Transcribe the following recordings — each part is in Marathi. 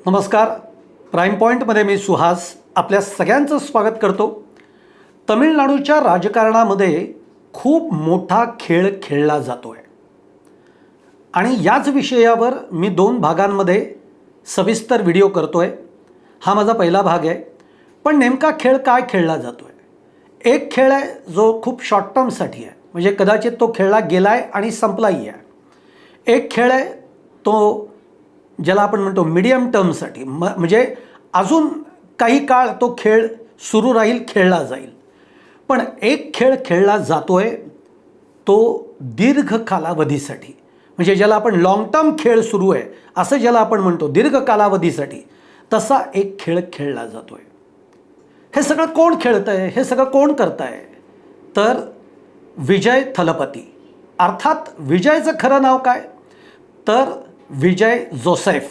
नमस्कार. प्राईम पॉईंटमध्ये मी सुहास आपल्या सगळ्यांचं स्वागत करतो. तमिळनाडूच्या राजकारणामध्ये खूप मोठा खेळ खेळला जातो आहे आणि याच विषयावर मी 2 भागांमध्ये सविस्तर व्हिडिओ करतो आहे. हा माझा पहिला भाग आहे. पण नेमका खेळ काय खेळला जातो आहे? एक खेळ आहे जो खूप शॉर्ट टर्मसाठी आहे, म्हणजे कदाचित तो खेळला गेला आहे आणि संपलाही आहे. एक खेळ आहे तो ज्याला आपण म्हणतो मीडियम टर्मसाठी, म्हणजे अजून काही काळ तो खेळ सुरू राहील, खेळला जाईल. पण एक खेळ खेळला जातो आहे तो दीर्घ कालावधीसाठी, म्हणजे ज्याला आपण लॉंग टर्म खेळ सुरू आहे असं ज्याला आपण म्हणतो, दीर्घ कालावधीसाठी तसा एक खेळ खेळला जातो आहे. हे सगळं कोण खेळतं आहे, हे सगळं कोण करतं आहे? तर विजय थलपती. अर्थात विजयचं खरं नाव काय? तर विजय जोसेफ.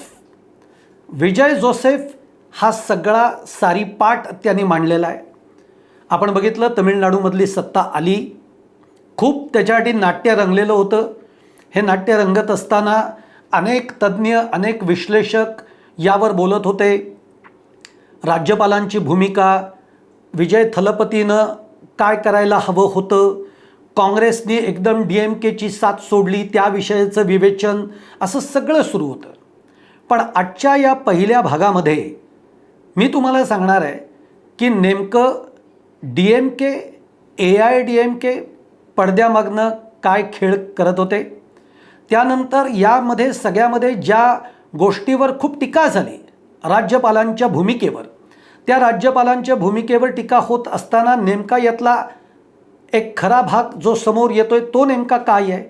विजय जोसेफ हा सगळा सारीपाट त्यांनी मांडलेला आहे. आपण बघितलं तमिळनाडूमधली सत्ता आली, खूप त्याच्यासाठी नाट्य रंगलेलं होतं. हे नाट्य रंगत असताना अनेक तज्ज्ञ, अनेक विश्लेषक यावर बोलत होते. राज्यपालांची भूमिका, विजय थलपतीनं काय करायला हवं होतं, काँग्रेसने एकदम DMKची साथ सोडली त्याविषयीचं विवेचन, असं सगळं सुरू होतं. पण आजच्या या पहिल्या भागामध्ये मी तुम्हाला सांगणार आहे की नेमकं DMK, AIADMK पडद्यामागनं काय खेळ करत होते. त्यानंतर यामध्ये सगळ्यामध्ये ज्या गोष्टीवर खूप टीका झाली, राज्यपालांच्या भूमिकेवर, त्या राज्यपालांच्या भूमिकेवर टीका होत असताना नेमका यातला एक खरा भाग जो समोर येतोय तो नेमका काय आहे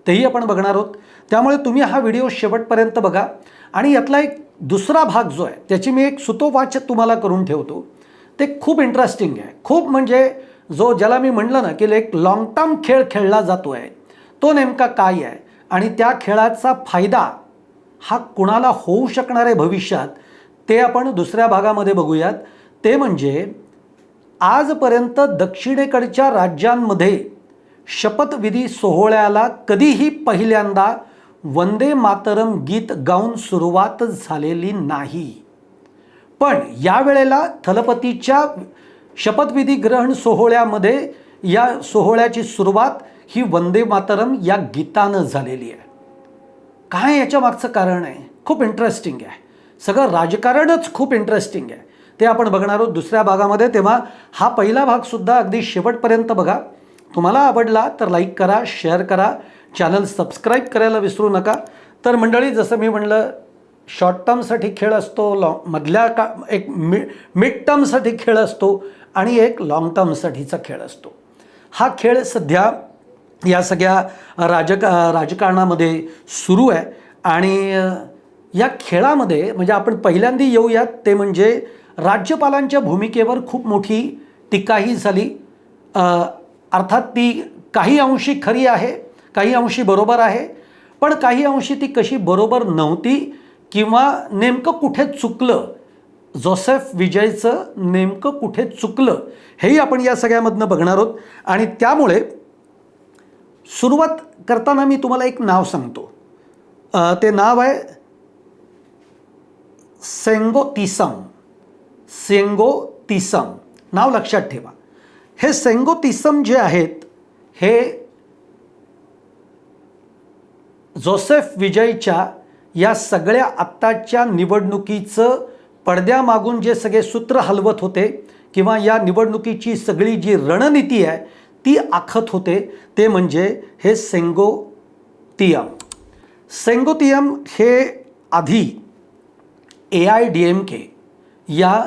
तेही आपण बघणार आहोत. त्यामुळे तुम्ही हा व्हिडिओ शेवटपर्यंत बघा. आणि यातला एक दुसरा भाग जो आहे त्याची मी एक सुतोवाच तुम्हाला करून ठेवतो. ते खूप इंटरेस्टिंग आहे. खूप म्हणजे ज्याला मी म्हटलं ना की एक लॉंग टर्म खेळ खेळला जातो आहे तो नेमका काय आहे आणि त्या खेळाचा फायदा हा कुणाला होऊ शकणार आहे भविष्यात, ते आपण दुसऱ्या भागामध्ये बघूयात. ते म्हणजे आजपर्यंत दक्षिणेकडच्या राज्यांमध्ये शपथविधी सोहळ्याला कधीही पहिल्यांदा वंदे मातरम गीत गाऊन सुरुवात झालेली नाही. पण यावेळेला थलपतीच्या शपथविधी ग्रहण सोहळ्यामध्ये या सोहळ्याची सुरुवात ही वंदे मातरम या गीतानं झालेली आहे. काय याच्या मागचं कारण आहे? खूप इंटरेस्टिंग आहे. सगळं राजकारणच खूप इंटरेस्टिंग आहे. ते आपण बघणार आहोत दुसऱ्या भागामध्ये. तेव्हा हा पहिला भागसुद्धा अगदी शेवटपर्यंत बघा. तुम्हाला आवडला तर लाईक करा, शेअर करा, चॅनल सबस्क्राईब करायला विसरू नका. तर मंडळी, जसं मी म्हणलं, शॉर्ट टर्मसाठी खेळ असतो, एक मिड टर्मसाठी खेळ असतो आणि एक लॉंग टर्मसाठीचा खेळ असतो. हा खेळ सध्या या सगळ्या राजकारणामध्ये सुरू आहे. आणि या खेळामध्ये म्हणजे आपण पहिल्यांदा येऊयात ते म्हणजे राज्यपालांच्या भूमिकेवर खूप मोठी टीकाही झाली. अर्थात ती काही अंशी खरी आहे, काही अंशी बरोबर आहे, पण काही अंशी ती कशी बरोबर नव्हती किंवा नेमकं कुठे चुकलं, जोसेफ विजयचं नेमकं कुठे चुकलं हेही आपण या सगळ्यामधनं बघणार आहोत. आणि त्यामुळे सुरुवात करताना मी तुम्हाला एक नाव सांगतो. ते नाव आहे सेंगोतीसम. सेंगोतीसम नाव लक्षात ठेवा. हे सेंगोतीसम जे आहेत हे जोसेफ विजयच्या या सगळ्या आत्ताच्या निवडणुकीचं पडद्यामागून जे सगळे सूत्र हलवत होते किंवा या निवडणुकीची सगळी जी रणनीती आहे ती आखत होते, ते म्हणजे हे सेंगोतीयम. सेंगोतीयम हे आधी AIADMK या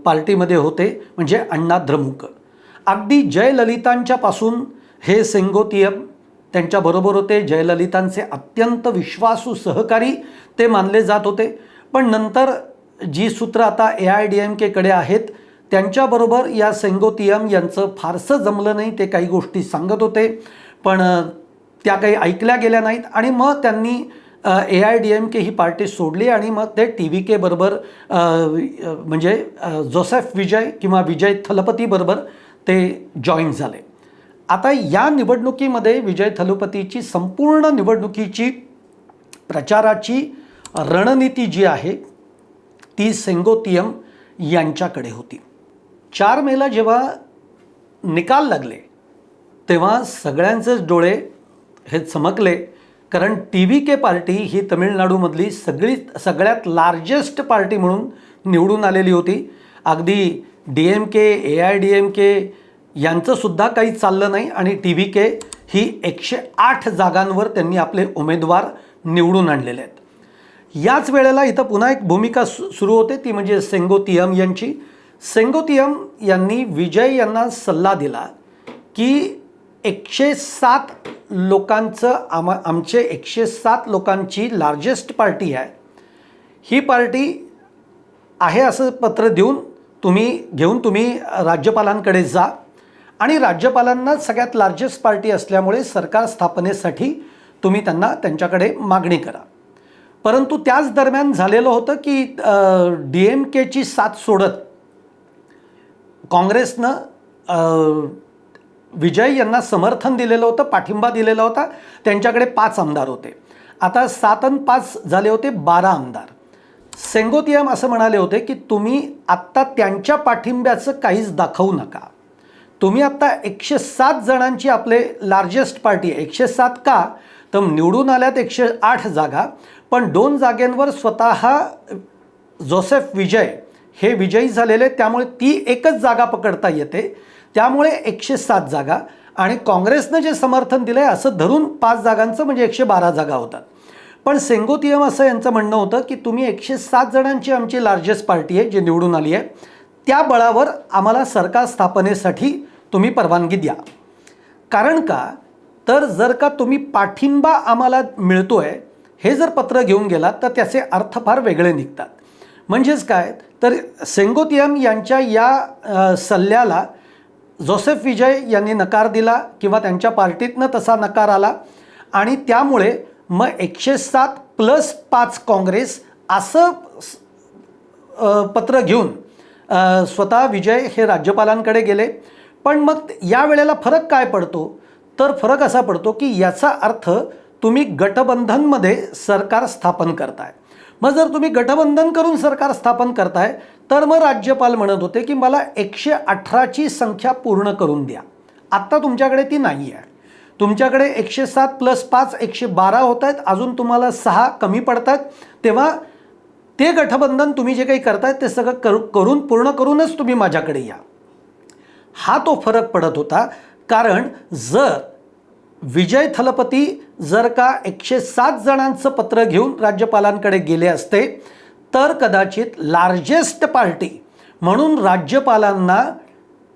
पार्टीमध्ये होते, म्हणजे अण्णा द्रमुक. अगदी जयललितांच्यापासून हे सेंगोतीयम त्यांच्याबरोबर होते. जयललितांचे अत्यंत विश्वासू सहकारी ते मानले जात होते. पण नंतर जी सूत्र आता AIADMKकडे आहेत त्यांच्याबरोबर या सेंगोतीयम यांचं फारसं जमलं नाही. ते काही गोष्टी सांगत होते पण त्या काही ऐकल्या गेल्या नाहीत आणि मग त्यांनी AIADMK ही पार्टी सोडली आणि मग ते TVK बरोबर म्हणजे जोसेफ विजय किंवा विजय थलपती बरोबर ते जॉईन झाले. आता या निवडणुकीमध्ये विजय थलपतीची संपूर्ण निवडणुकीची प्रचाराची रणनीती जी आहे ती सेंगोतियम यांच्याकडे होती. 4 मेला जेव्हा निकाल लागले तेव्हा सगळ्यांचेच डोळे हे चमकले, कारण TVK पार्टी ही तमिळनाडूमधली सगळ्यात लार्जेस्ट पार्टी म्हणून निवडून आलेली होती. अगदी DMK, AIDMK यांचंसुद्धा काही चाललं नाही आणि TVK ही 108 जागांवर त्यांनी आपले उमेदवार निवडून आणलेले आहेत. याच वेळेला इथं पुन्हा एक भूमिका सुरू होते, ती म्हणजे सेंगोतियम यांची. सेंगोतियम यांनी विजय यांना सल्ला दिला की 107 लोकांचं आमचे 107 लोकांची लार्जेस्ट पार्टी आहे, ही पार्टी आहे असं पत्र घेऊन तुम्ही राज्यपालांकडे जा आणि राज्यपालांना सगळ्यात लार्जेस्ट पार्टी असल्यामुळे सरकार स्थापनेसाठी तुम्ही त्यांच्याकडे मागणी करा. परंतु त्याच दरम्यान झालेलं होतं की DMKची साथ सोडत काँग्रेसनं विजय यांना समर्थन दिलेलं होतं, पाठिंबा दिलेला होता. त्यांच्याकडे 5 आमदार होते. आता 7 आणि 5 झाले होते 12 आमदार. सेंगोतियम असं म्हणाले होते की तुम्ही आत्ता त्यांच्या पाठिंब्याचं काहीच दाखवू नका. तुम्ही आत्ता 107 जणांची आपले लार्जेस्ट पार्टी आहे. 107 का तर निवडून आल्यात 108 जागा, पण 2 जागेंवर स्वतः जोसेफ विजय हे विजयी झालेले, त्यामुळे ती एकच जागा पकडता येते. त्यामुळे 107 जागा आणि काँग्रेसनं जे समर्थन दिलं आहे असं धरून 5 जागांचं म्हणजे 112 जागा होतात. पण सेंगोतियम असं यांचं म्हणणं होतं की तुम्ही 107 जणांची आमची लार्जेस्ट पार्टी आहे जे निवडून आली आहे, त्या बळावर आम्हाला सरकार स्थापनेसाठी तुम्ही परवानगी द्या. कारण का तर जर का तुम्ही पाठिंबा आम्हाला मिळतो आहे हे जर पत्र घेऊन गेलात तर त्याचे अर्थ फार वेगळे निघतात. म्हणजेच काय तर सेंगोतियम यांच्या या सल्ल्याला जोसेफ विजय यांनी नकार दिला किंवा त्यांच्या पार्टीतनं तसा नकार आला आणि त्यामुळे मग 107 + 5 काँग्रेस असं पत्र घेऊन स्वतः विजय हे राज्यपालांकडे गेले. पण मग या वेळेला फरक काय पडतो तर फरक असा पडतो की याचा अर्थ तुम्ही गठबंधनमध्ये सरकार स्थापन करताय. मग जर तुम्ही गठबंधन करून सरकार स्थापन करताय तर मग राज्यपाल म्हणत होते की मला 118ची संख्या पूर्ण करून द्या. आत्ता तुमच्याकडे ती नाही आहे. तुमच्याकडे 107 + 5 112 होत आहेत, अजून तुम्हाला 6 कमी पडतात. तेव्हा ते गठबंधन तुम्ही जे काही करतायत ते सगळं पूर्ण करूनच तुम्ही माझ्याकडे या. हा तो फरक पडत होता. कारण जर विजय थलपती जर का 107 जणांचं पत्र घेऊन राज्यपालांकडे गेले असते तर कदाचित लार्जेस्ट पार्टी म्हणून राज्यपालांना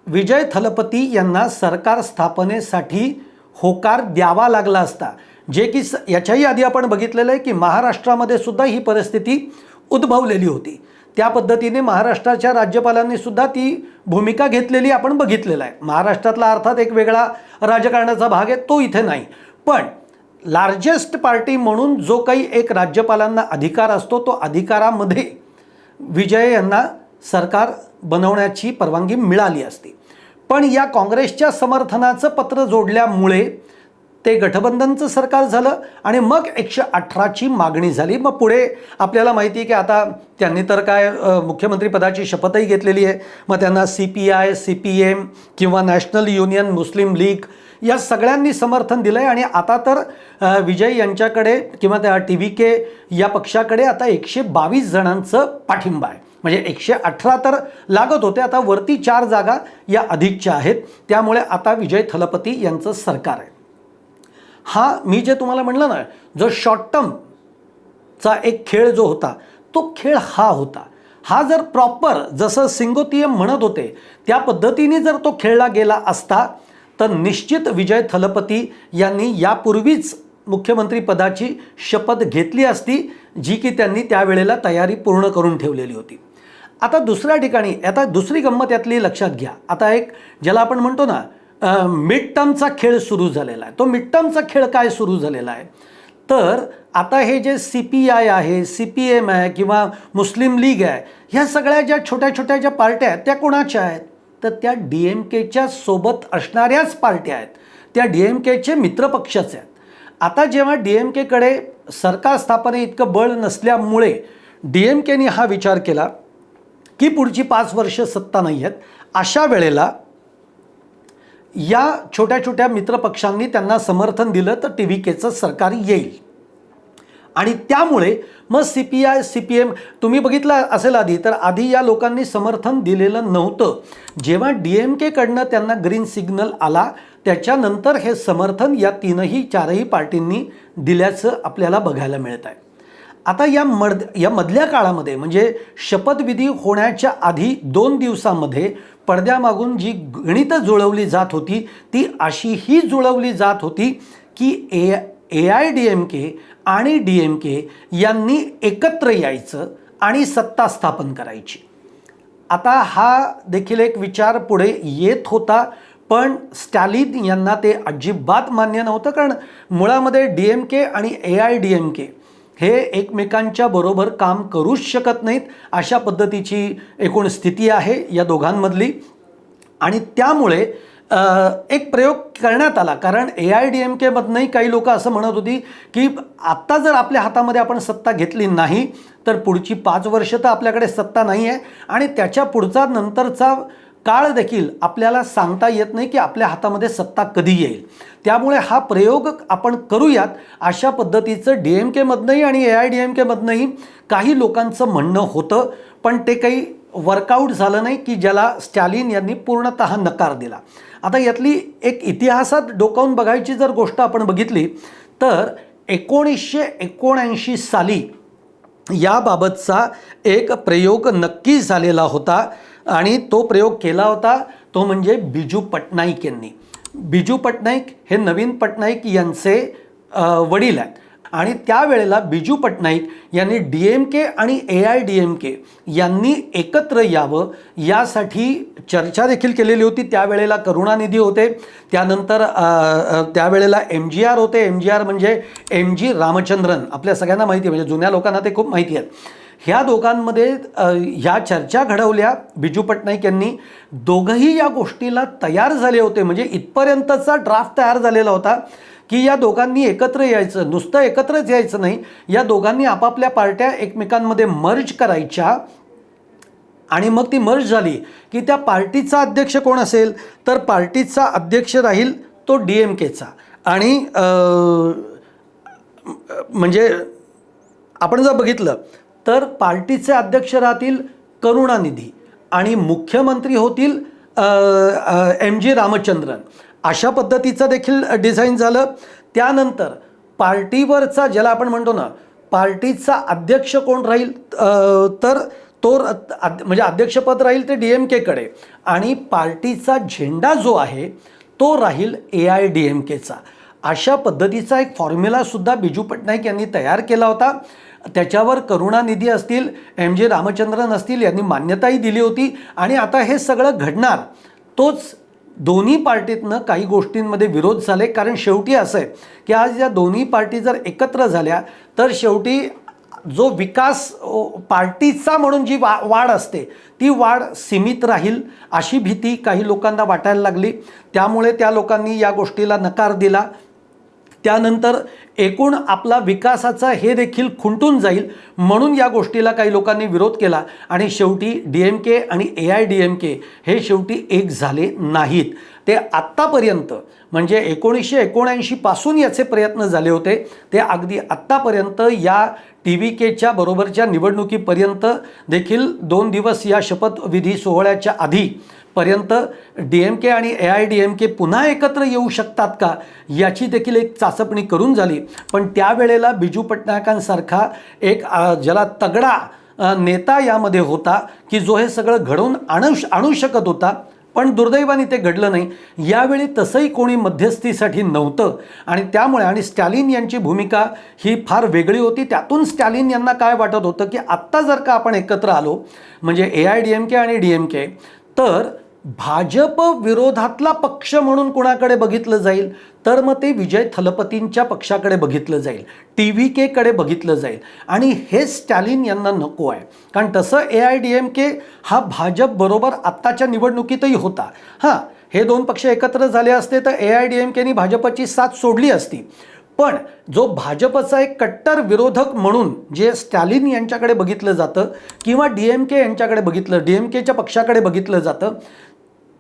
विजय थलपती यांना सरकार स्थापनेसाठी होकार द्यावा लागला असता. जे की याच्याही आधी आपण बघितलेलं आहे की महाराष्ट्रामध्ये सुद्धा ही परिस्थिती उद्भवलेली होती. त्या पद्धतीने महाराष्ट्राच्या राज्यपालांनी सुद्धा ती भूमिका घेतलेली आपण बघितलेलं आहे. महाराष्ट्रातला अर्थात एक वेगळा राजकारणाचा भाग आहे, तो इथे नाही. पण लार्जेस्ट पार्टी म्हणून जो काही एक राज्यपालांना अधिकार असतो तो अधिकारामध्ये विजय यांना सरकार बनवण्याची परवानगी मिळाली असती. पण या काँग्रेसच्या समर्थनाचं पत्र जोडल्यामुळे ते गठबंधनचं सरकार झालं आणि मग 118ची मागणी झाली. मग पुढे आपल्याला माहिती आहे की आता त्यांनी तर काय मुख्यमंत्रीपदाची शपथही घेतलेली आहे. मग त्यांना CPI, CPM किंवा नॅशनल युनियन मुस्लिम लीग या सगळ्यांनी समर्थन दिलं आहे आणि आता तर विजय यांच्याकडे किंवा त्या TVK या पक्षाकडे आता 122 जणांचं पाठिंबा आहे. म्हणजे 118 तर लागत होते, आता वरती 4 जागा या अधिकच्या आहेत. त्यामुळे आता विजय थलपती यांचं सरकार आहे. हा मी जे तुम्हाला म्हणलं ना, जो शॉर्ट टर्मचा एक खेळ जो होता तो खेळ हा होता. हा जर प्रॉपर जसं सेंगोतियम म्हणत होते त्या पद्धतीने जर तो खेळला गेला असता तर निश्चित विजय थलपती यांनी यापूर्वीच मुख्यमंत्रीपदाची शपथ घेतली असती, जी की त्यांनी त्यावेळेला तयारी पूर्ण करून ठेवलेली होती. आता दुसऱ्या ठिकाणी आता दुसरी गंमत यातली लक्षात घ्या. आता एक ज्याला आपण म्हणतो ना मिड टर्मचा खेळ सुरू झालेला आहे. तो मिड टर्मचा खेळ काय सुरू झालेला आहे तर आता हे जे CPI आहे, CPM आहे किंवा मुस्लिम लीग आहे, ह्या सगळ्या ज्या छोट्या छोट्या ज्या पार्ट्या आहेत त्या कोणाच्या आहेत तर त्या DMKच्या सोबत असणाऱ्याच पार्ट्या आहेत. त्या DMKचे मित्रपक्षच आहेत. आता जेव्हा DMKकडे सरकार स्थापने इतकं बळ नसल्यामुळे DMKने हा विचार केला की पुढची 5 वर्ष सत्ता नाही आहेत, अशा वेळेला या छोट्या छोट्या मित्रपक्षांनी त्यांना समर्थन दिलं तर TVKचं सरकार येईल. आणि त्यामुळे मग CPI CPM तुम्ही बघितलं असेल आधी, तर आधी या लोकांनी समर्थन दिलेलं नव्हतं. जेव्हा DMK कडनं त्यांना ग्रीन सिग्नल आला त्याच्यानंतर हे समर्थन या चारही पार्टींनी दिल्याचं आपल्याला बघायला मिळत आहे. आता या मधल्या काळामध्ये म्हणजे शपथविधी होण्याच्या आधी 2 दिवसांमध्ये पडद्यामागून जी गणितं जुळवली जात होती ती अशीही जुळवली जात होती की AIDMK आणि DMK यांनी एकत्र यायचं आणि सत्ता स्थापन करायची. आता हा देखील एक विचार पुढे येत होता, पण स्टॅलिन यांना ते अजिबात मान्य नव्हतं. कारण मुळामध्ये DMK आणि AIDMK हे एकमेकांच्या बरोबर काम करूच शकत नाहीत, अशा पद्धतीची एकूण स्थिती आहे या दोघांमधली. आणि त्यामुळे एक प्रयोग करण्यात आला. कारण AIDMK मधनंही काही लोक असं म्हणत होती की आत्ता जर आपल्या हातामध्ये आपण सत्ता घेतली नाही तर पुढची 5 वर्ष तर आपल्याकडे सत्ता नाही आहे आणि त्याच्या पुढचा नंतरचा काळ देखील आपल्याला सांगता येत नाही की आपल्या हातामध्ये सत्ता कधी येईल. त्यामुळे हा प्रयोग आपण करूयात, अशा पद्धतीचं DMK मधनंही आणि AIDMK मधनंही काही लोकांचं म्हणणं होतं. पण ते काही वर्कआउट झालं नाही की ज्याला स्टॅलिन यांनी पूर्णतः नकार दिला. आता यातली एक इतिहासात डोकावून बघायची जर गोष्ट आपण बघितली तर 1979 साली याबाबतचा एक प्रयोग नक्की झालेला होता आणि तो प्रयोग केला होता तो म्हणजे बिजू पटनाईक यांनी. बिजू पटनाईक हे नवीन पटनाईक यांचे वडील आहेत आणि त्यावेळेला बिजू पटनाईक यांनी DMK आणि AIDMK यांनी एकत्र यावं यासाठी चर्चा देखील केलेली होती. त्यावेळेला करुणानिधी होते, त्यानंतर त्यावेळेला MGR होते. MGR म्हणजे MG रामचंद्रन, आपल्या सगळ्यांना माहिती आहे, म्हणजे जुन्या लोकांना ते खूप माहिती आहेत. ह्या दोघांमध्ये ह्या चर्चा घडवल्या बिजू पटनाईक यांनी. दोघंही या गोष्टीला तयार झाले होते, म्हणजे इथपर्यंतचा ड्राफ्ट तयार झालेला होता की या दोघांनी एकत्र यायचं, नुसतं एकत्रच यायचं नाही, या दोघांनी आपापल्या पार्ट्या एकमेकांमध्ये मर्ज करायच्या आणि मग ती मर्ज झाली की त्या पार्टीचा अध्यक्ष कोण असेल तर पार्टीचा अध्यक्ष राहील तो DMKचा आणि म्हणजे आपण जर बघितलं तर पार्टीचे अध्यक्ष राहतील करुणानिधी आणि मुख्यमंत्री होतील MG रामचंद्रन. अशा पद्धतीचं देखील डिझाईन झालं. त्यानंतर पार्टीवरचा ज्याला आपण म्हणतो ना पार्टीचा अध्यक्ष कोण राहील तर तो म्हणजे अध्यक्षपद राहील ते DMK कडे आणि पार्टीचा झेंडा जो आहे तो राहील AIDMKचा. अशा पद्धतीचा एक फॉर्म्युलासुद्धा बिजू पटनाईक यांनी तयार केला होता. त्याच्यावर करुणानिधी असतील, MG रामचंद्रन असतील यांनी मान्यताही दिली होती. आणि आता हे सगळं घडणार तोच दोन्ही पार्टीतनं काही गोष्टींमध्ये विरोध झाले. कारण शेवटी असं आहे की आज या दोन्ही पार्टी जर एकत्र झाल्या तर शेवटी जो विकास पार्टीचा म्हणून जी वाढ असते ती वाढ सीमित राहील अशी भीती काही लोकांना वाटायला लागली. त्यामुळे त्या लोकांनी या गोष्टीला नकार दिला. त्यानंतर एकूण आपला विकासाचा हे देखील खुंटून जाईल म्हणून या गोष्टीला काही लोकांनी विरोध केला आणि शेवटी DMK आणि AIDMK हे शेवटी एक झाले नाहीत. ते आत्तापर्यंत म्हणजे 1979 पासून याचे प्रयत्न झाले होते, ते अगदी आत्तापर्यंत या TVKच्या बरोबरच्या निवडणुकीपर्यंत देखील 2 दिवस या शपथविधी सोहळ्याच्या आधी पर्यंत DMK आणि AIDMK पुन्हा एकत्र येऊ शकतात का याची देखील एक चाचपणी करून झाली. पण त्यावेळेला बिजू पटनायकांसारखा एक ज्याला तगडा नेता यामध्ये होता की जो हे सगळं घडवून आणू शकत होता, पण दुर्दैवाने ते घडलं नाही. यावेळी तसंही कोणी मध्यस्थीसाठी नव्हतं आणि त्यामुळे आणि स्टॅलिन यांची भूमिका ही फार वेगळी होती. त्यातून स्टॅलिन यांना काय वाटत होतं की आत्ता जर का आपण एकत्र आलो म्हणजे AIDMK आणि DMK तर भाजप विरोधातला पक्ष म्हणून कुणाकडे बघितलं जाईल तर मग ते विजय थलपतींच्या पक्षाकडे बघितलं जाईल, TVK कडे बघितलं जाईल. आणि हे स्टॅलिन यांना नको आहे. कारण तसं AIDMK हा भाजप बरोबर आत्ताच्या निवडणुकीतही होता. हां, हे 2 पक्ष एकत्र झाले असते तर AIDMKनी भाजपची साथ सोडली असती, पण जो भाजपचा एक कट्टर विरोधक म्हणून जे स्टॅलिन यांच्याकडे बघितलं जातं किंवा DMK यांच्याकडे बघितलं, DMKच्या पक्षाकडे बघितलं जातं,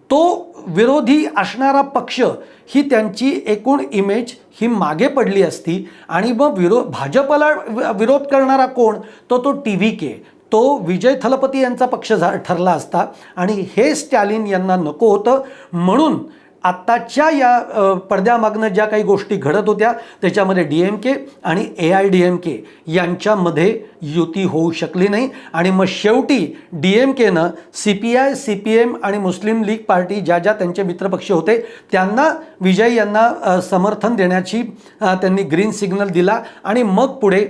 तो विरोधी असणारा पक्ष ही त्यांची एकूण इमेज ही मागे पडली असती आणि मग भाजपला विरोध करणारा कोण, तो TVK, तो विजय थलपती यांचा पक्ष ठरला असता आणि हे स्टॅलिन यांना नको होतं. म्हणून आत्ताच्या या पडद्यामागनं ज्या काही गोष्टी घडत होत्या त्याच्यामध्ये DMK आणि AIADMK यांच्यामध्ये युती होऊ शकली नाही आणि मग शेवटी DMKनं CPI, CPM आणि मुस्लिम लीग पार्टी ज्या त्यांचे मित्रपक्ष होते त्यांना विजय यांना समर्थन देण्याची त्यांनी ग्रीन सिग्नल दिला आणि मग पुढे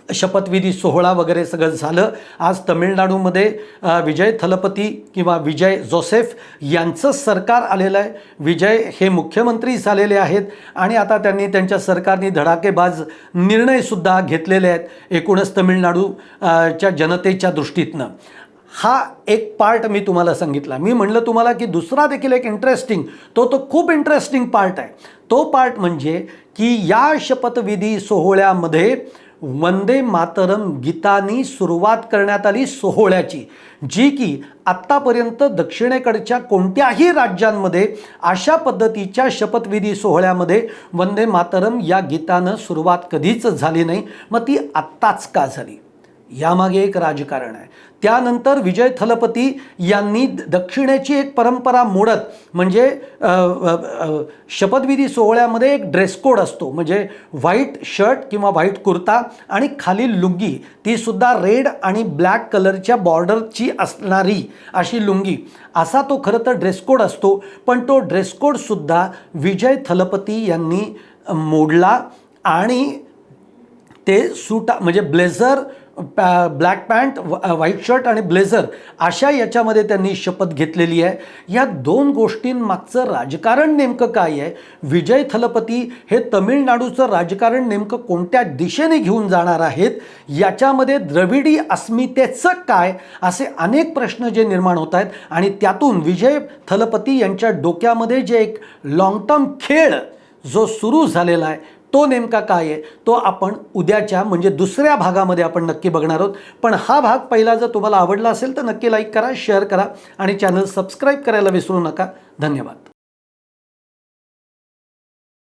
शपथविधी सोहळा वगैरे सगळं झालं. आज तमिळनाडूमध्ये विजय थलपती किंवा विजय जोसेफ यांचं सरकार आलेलं आहे. विजय हे मुख्यमंत्री झालेले आहेत आणि आता त्यांनी त्यांच्या सरकारने धडाकेबाज निर्णयसुद्धा घेतलेले आहेत एकूणच तमिळनाडूच्या जनतेच्या दृष्टीतनं. हा एक पार्ट मी तुम्हाला सांगितला. मी म्हणलं तुम्हाला की दुसरा देखील एक इंटरेस्टिंग, तो खूप इंटरेस्टिंग पार्ट आहे. तो पार्ट म्हणजे की या शपथविधी सोहळ्यामध्ये वंदे मातरम गीतानी सुरुवात करण्यात आली सोहळ्याची, जी की आत्तापर्यंत दक्षिणेकडच्या कोणत्याही राज्यांमध्ये अशा पद्धतीच्या शपथविधी सोहळ्यामध्ये वंदे मातरम या गीतानं सुरुवात कधीच झाली नाही. मग ती आत्ताच का झाली, यामागे एक राजकारण आहे. त्यानंतर विजय थलपती यांनी दक्षिणेची एक परंपरा मोडत, म्हणजे शपथविधी सोहळ्यामध्ये एक ड्रेस कोड असतो, म्हणजे व्हाईट शर्ट किंवा व्हाईट कुर्ता आणि खाली लुंगी, ती सुद्धा रेड आणि ब्लॅक कलरच्या बॉर्डरची असणारी अशी लुंगी, असा तो खरं तर ड्रेस कोड असतो. पण तो ड्रेस कोडसुद्धा विजय थलपती यांनी मोडला आणि ते म्हणजे blazer, black pant, white shirt आणि ब्लेझर अशा याच्यामध्ये त्यांनी शपथ घेतलेली आहे. या दोन गोष्टींमागचं राजकारण नेमकं काय आहे, विजय थलपती हे तमिळनाडूचं राजकारण नेमकं कोणत्या दिशेने घेऊन जाणार आहेत, याच्यामध्ये द्रविडी अस्मितेचं काय, असे अनेक प्रश्न जे निर्माण होत आहेत आणि त्यातून विजय थलपती यांच्या डोक्यामध्ये जे एक लॉंग टर्म खेळ जो सुरू झालेला आहे तो नेमका काय आहे, तो आपण उद्याच्या म्हणजे दुसऱ्या भागामध्ये आपण नक्की बघणार आहोत. पण हा भाग पहिला जर तुम्हाला आवडला असेल तर नक्की लाईक करा, शेअर करा आणि चॅनल सबस्क्राईब करायला विसरू नका. धन्यवाद.